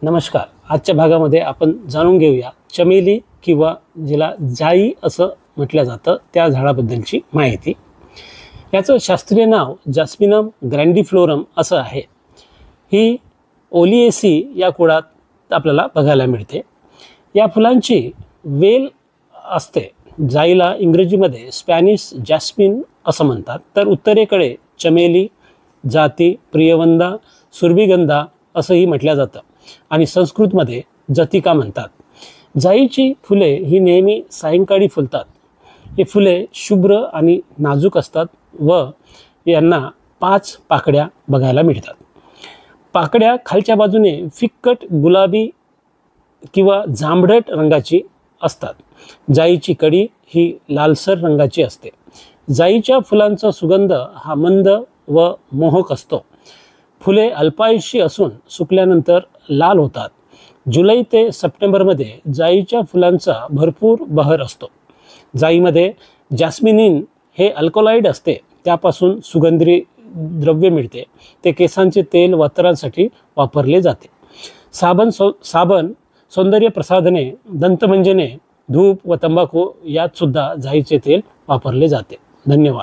नमस्कार. आजच्या भागामध्ये आपण जाणून घेऊया चमेली किंवा जिला जाई असं म्हटलं जातं त्या झाडाबद्दलची माहिती. याचं शास्त्रीय नाव जॅस्मिनम ग्रँडिफ्लोरम असं आहे. ही ओलिएसी या कुळात आपल्याला बघायला मिळते. या फुलांची वेल असते. जाईला इंग्रजीमध्ये स्पॅनिश जॅस्मिन असं म्हणतात, तर उत्तरेकडे चमेली, जाती, प्रियवंदा, सुरभिगंधा असंही म्हटलं जातं आणि संस्कृतमध्ये जतिका म्हणतात. जाईची फुले ही नेहमी सायंकाळी फुलतात. ही फुले शुभ्र आणि नाजूक असतात व यांना 5 पाकड्या बघायला मिळतात. पाकड्या खालच्या बाजूने फिक्कट गुलाबी किंवा जांभळट रंगाची असतात. जाईची कडी ही लालसर रंगाची असते. जाईच्या फुलांचा सुगंध हा मंद व मोहक असतो. फुले अल्पायुषी असून सुकल्यानंतर लाल होतात. जुलै ते सप्टेंबरमध्ये जाईच्या फुलांचा भरपूर बहर असतो. जाईमध्ये जॅस्मिनिन हे अल्कलॉइड असते. त्यापासून सुगंधी द्रव्य मिळते. ते केसांचे तेल व अत्तरांसाठी वापरले जाते. साबण, सौंदर्य प्रसाधने, दंतमंजने, धूप व तंबाखू यात सुद्धा जाईचे तेल वापरले जाते. धन्यवाद.